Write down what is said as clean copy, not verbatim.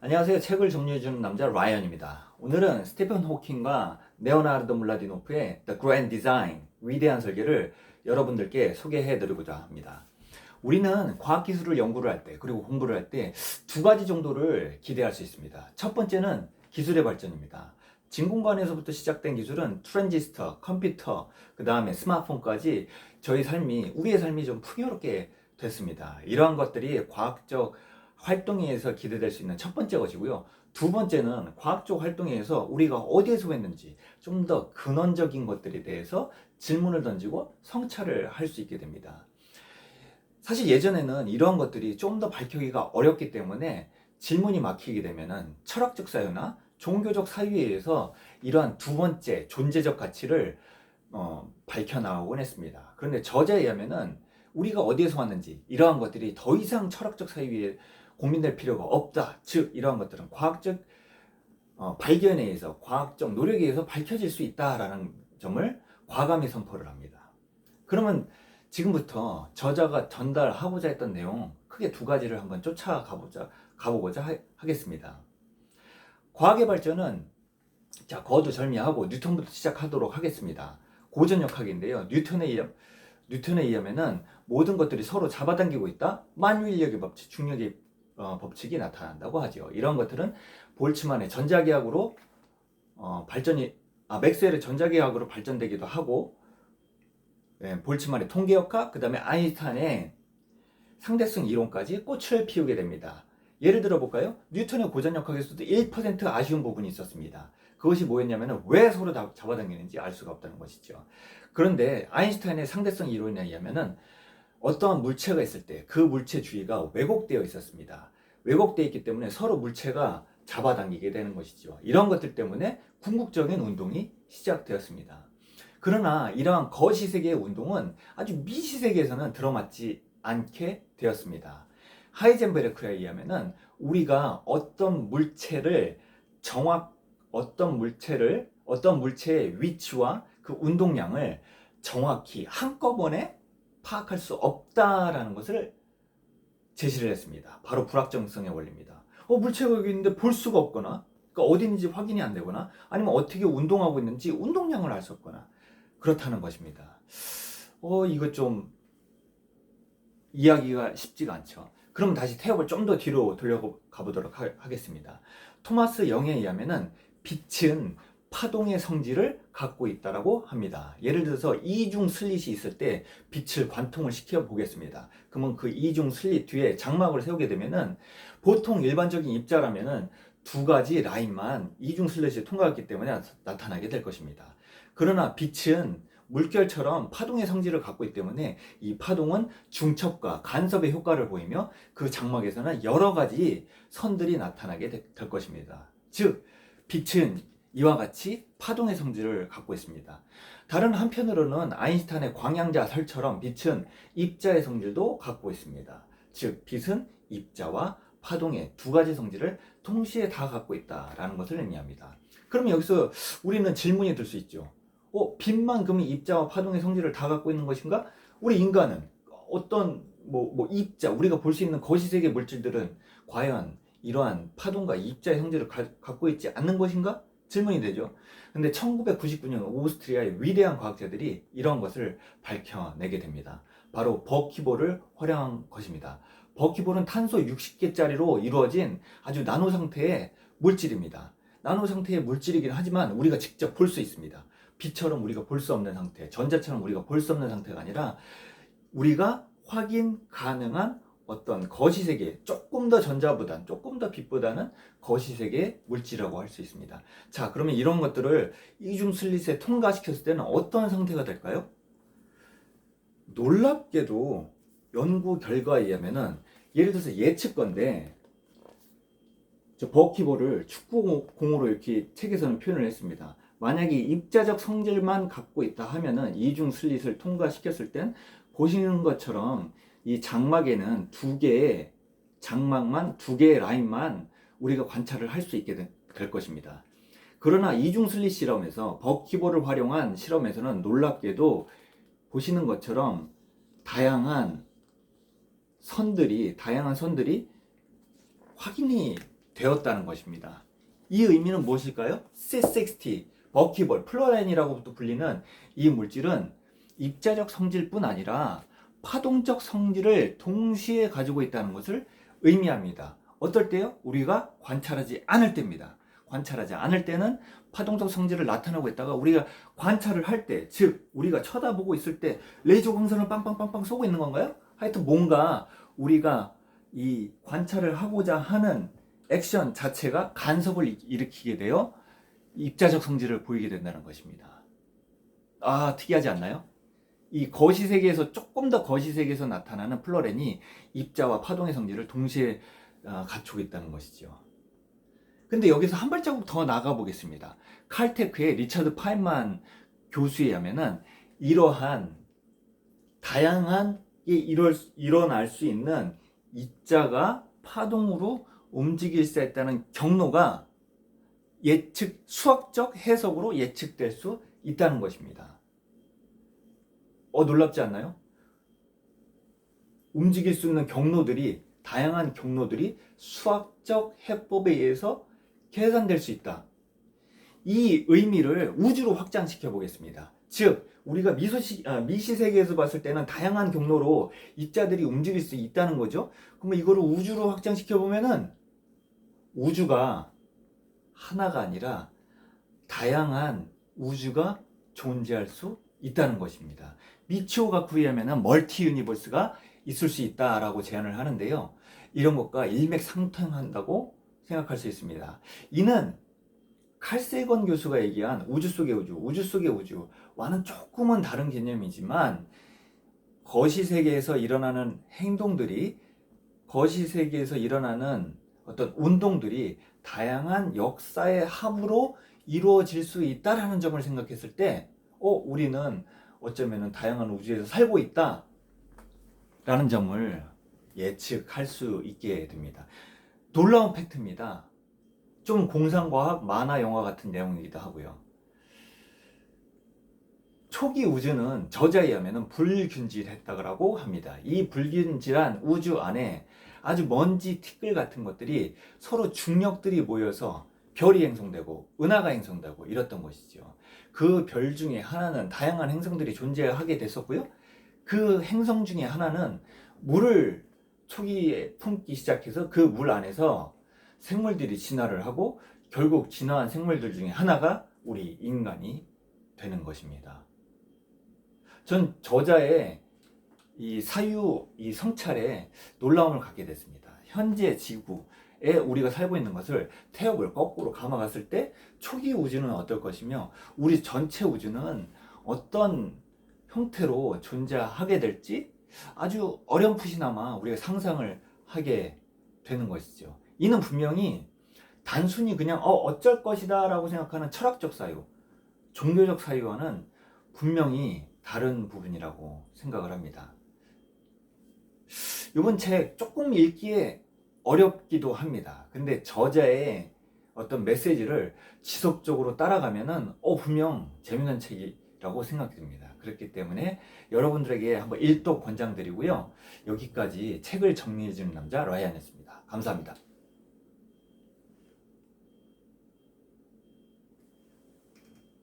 안녕하세요. 책을 정리해주는 남자 라이언입니다. 오늘은 스티븐 호킹과 레오나르도 물라디노프의 The Grand Design, 위대한 설계를 여러분들께 소개해드리고자 합니다. 우리는 과학기술을 연구를 할 때, 그리고 공부를 할 때 두 가지 정도를 기대할 수 있습니다. 첫 번째는 기술의 발전입니다. 진공관에서부터 시작된 기술은 트랜지스터, 컴퓨터, 그 다음에 스마트폰까지 우리의 삶이 좀 풍요롭게 됐습니다. 이러한 것들이 과학적 활동에 의해서 기대될 수 있는 첫 번째 것이고요. 두 번째는 과학적 활동에 의해서 우리가 어디에서 했는지 좀 더 근원적인 것들에 대해서 질문을 던지고 성찰을 할 수 있게 됩니다. 사실 예전에는 이러한 것들이 좀 더 밝히기가 어렵기 때문에 질문이 막히게 되면은 철학적 사유나 종교적 사유에 의해서 이러한 두 번째 존재적 가치를 밝혀나오곤 했습니다. 그런데 저자에 의하면은 우리가 어디에서 왔는지 이러한 것들이 더 이상 철학적 사유에 고민될 필요가 없다. 즉 이러한 것들은 과학적 발견에 의해서 과학적 노력에 의해서 밝혀질 수 있다라는 점을 과감히 선포를 합니다. 그러면 지금부터 저자가 전달하고자 했던 내용 크게 두 가지를 한번 가보고자 하겠습니다. 과학의 발전은 거두절미하고 뉴턴부터 시작하도록 하겠습니다. 고전역학인데요. 뉴턴에 의하면은 모든 것들이 서로 잡아당기고 있다. 만유인력의 법칙, 중력의 법칙이 나타난다고 하죠. 이런 것들은 볼츠만의 전자기하학으로 맥스웰의 전자기하학으로 발전되기도 하고, 볼츠만의 통계역학, 그 다음에 아인슈타인의 상대성 이론까지 꽃을 피우게 됩니다. 예를 들어 볼까요? 뉴턴의 고전역학에서도 1% 아쉬운 부분이 있었습니다. 그것이 뭐였냐면 왜 서로 잡아당기는지 알 수가 없다는 것이죠. 그런데 아인슈타인의 상대성 이론에 의하면 어떠한 물체가 있을 때 그 물체 주위가 왜곡되어 있었습니다. 왜곡되어 있기 때문에 서로 물체가 잡아당기게 되는 것이죠. 이런 것들 때문에 궁극적인 운동이 시작되었습니다. 그러나 이러한 거시세계의 운동은 아주 미시세계에서는 들어맞지 않게 되었습니다. 하이젠베르크에 의하면은 우리가 어떤 물체의 위치와 그 운동량을 정확히 한꺼번에 파악할 수 없다라는 것을 제시를 했습니다. 바로 불확정성의 원리입니다. 물체가 여기 있는데 볼 수가 없거나, 그러니까 어디 있는지 확인이 안 되거나, 아니면 어떻게 운동하고 있는지 운동량을 알 수 없거나 그렇다는 것입니다. 이거 좀 이야기가 쉽지가 않죠. 그럼 다시 태엽을 좀 더 뒤로 돌려가 보도록 하겠습니다. 토마스 영에 의하면은 빛은 파동의 성질을 갖고 있다라고 합니다. 예를 들어서 이중 슬릿이 있을 때 빛을 관통을 시켜 보겠습니다. 그러면 그 이중 슬릿 뒤에 장막을 세우게 되면은 보통 일반적인 입자라면은 두 가지 라인만 이중 슬릿이 통과했기 때문에 나타나게 될 것입니다. 그러나 빛은 물결처럼 파동의 성질을 갖고 있기 때문에 이 파동은 중첩과 간섭의 효과를 보이며 그 장막에서는 여러 가지 선들이 나타나게 될 것입니다. 즉, 빛은 이와 같이 파동의 성질을 갖고 있습니다. 다른 한편으로는 아인슈타인의 광양자설처럼 빛은 입자의 성질도 갖고 있습니다. 즉, 빛은 입자와 파동의 두 가지 성질을 동시에 다 갖고 있다라는 것을 의미합니다. 그러면 여기서 우리는 질문이 들 수 있죠. 빛만 그러면 입자와 파동의 성질을 다 갖고 있는 것인가? 우리 인간은 어떤 입자, 우리가 볼 수 있는 거시세계 물질들은 과연 이러한 파동과 입자의 성질을 갖고 있지 않는 것인가? 질문이 되죠. 근데 1999년 오스트리아의 위대한 과학자들이 이런 것을 밝혀내게 됩니다. 바로 버키볼을 활용한 것입니다. 버키볼은 탄소 60개짜리로 이루어진 아주 나노 상태의 물질입니다. 나노 상태의 물질이긴 하지만 우리가 직접 볼 수 있습니다. 빛처럼 우리가 볼 수 없는 상태, 전자처럼 우리가 볼 수 없는 상태가 아니라 우리가 확인 가능한 어떤 거시세계, 조금 더 전자보단, 조금 더 빛보다는 거시세계의 물질이라고 할 수 있습니다. 자, 그러면 이런 것들을 이중 슬릿에 통과시켰을 때는 어떤 상태가 될까요? 놀랍게도 연구 결과에 의하면은, 예를 들어서 예측건데, 저 버키볼을 축구공으로 이렇게 책에서는 표현을 했습니다. 만약에 입자적 성질만 갖고 있다 하면은 이중 슬릿을 통과시켰을 땐 보시는 것처럼 이 장막에는 두 개의 라인만 우리가 관찰을 할 수 있게 될 것입니다. 그러나 이중 슬릿 실험에서 버키볼을 활용한 실험에서는 놀랍게도 보시는 것처럼 다양한 선들이 확인이 되었다는 것입니다. 이 의미는 무엇일까요? C60, 버키볼, 플로렌이라고도 불리는 이 물질은 입자적 성질뿐 아니라 파동적 성질을 동시에 가지고 있다는 것을 의미합니다. 어떨 때요? 우리가 관찰하지 않을 때입니다. 관찰하지 않을 때는 파동적 성질을 나타내고 있다가 우리가 관찰을 할 때, 즉 우리가 쳐다보고 있을 때 레이저 광선을 빵빵빵빵 쏘고 있는 건가요? 하여튼 뭔가 우리가 이 관찰을 하고자 하는 액션 자체가 간섭을 일으키게 되어 입자적 성질을 보이게 된다는 것입니다. 아, 특이하지 않나요? 이 거시세계에서 조금 더 거시세계에서 나타나는 플로렌이 입자와 파동의 성질을 동시에 갖추고 있다는 것이죠. 근데 여기서 한 발자국 더 나가 보겠습니다. 칼테크의 리처드 파인만 교수에 의하면은 이러한 다양한 일어날 수 있는 입자가 파동으로 움직일 수 있다는 경로가 수학적 해석으로 예측될 수 있다는 것입니다. 놀랍지 않나요? 움직일 수 있는 경로들이, 다양한 경로들이 수학적 해법에 의해서 계산될 수 있다. 이 의미를 우주로 확장시켜 보겠습니다. 즉 우리가 미시세계에서 봤을 때는 다양한 경로로 입자들이 움직일 수 있다는 거죠. 그러면 이거를 우주로 확장시켜 보면은 우주가 하나가 아니라 다양한 우주가 존재할 수 있다는 것입니다. 미치오 가쿠에 의하면 멀티 유니버스가 있을 수 있다라고 제안을 하는데요. 이런 것과 일맥상통한다고 생각할 수 있습니다. 이는 칼세건 교수가 얘기한 우주 속의 우주와는 조금은 다른 개념이지만 거시세계에서 일어나는 행동들이, 거시세계에서 일어나는 어떤 운동들이 다양한 역사의 합으로 이루어질 수 있다라는 점을 생각했을 때 우리는 어쩌면 다양한 우주에서 살고 있다 라는 점을 예측할 수 있게 됩니다. 놀라운 팩트입니다. 좀 공상과학 만화 영화 같은 내용이기도 하고요. 초기 우주는 저자에 의하면 불균질했다고 합니다. 이 불균질한 우주 안에 아주 먼지 티끌 같은 것들이 서로 중력들이 모여서 별이 형성되고 은하가 형성되고 이랬던 것이죠. 그 별 중에 하나는 다양한 행성들이 존재하게 됐었고요. 그 행성 중에 하나는 물을 초기에 품기 시작해서 그 물 안에서 생물들이 진화를 하고 결국 진화한 생물들 중에 하나가 우리 인간이 되는 것입니다. 전 저자의 이 사유, 이 성찰에 놀라움을 갖게 됐습니다. 현재 지구에 우리가 살고 있는 것을 태엽을 거꾸로 감아갔을 때 초기 우주는 어떨 것이며 우리 전체 우주는 어떤 형태로 존재하게 될지 아주 어렴풋이나마 우리가 상상을 하게 되는 것이죠. 이는 분명히 단순히 그냥 어쩔 것이다 라고 생각하는 철학적 사유, 종교적 사유와는 분명히 다른 부분이라고 생각을 합니다. 이번 책 조금 읽기에 어렵기도 합니다. 근데 저자의 어떤 메시지를 지속적으로 따라가면은 분명 재밌는 책이라고 생각됩니다. 그렇기 때문에 여러분들에게 한번 읽도 권장드리고요. 여기까지 책을 정리해주는 남자 라이언이었습니다. 감사합니다.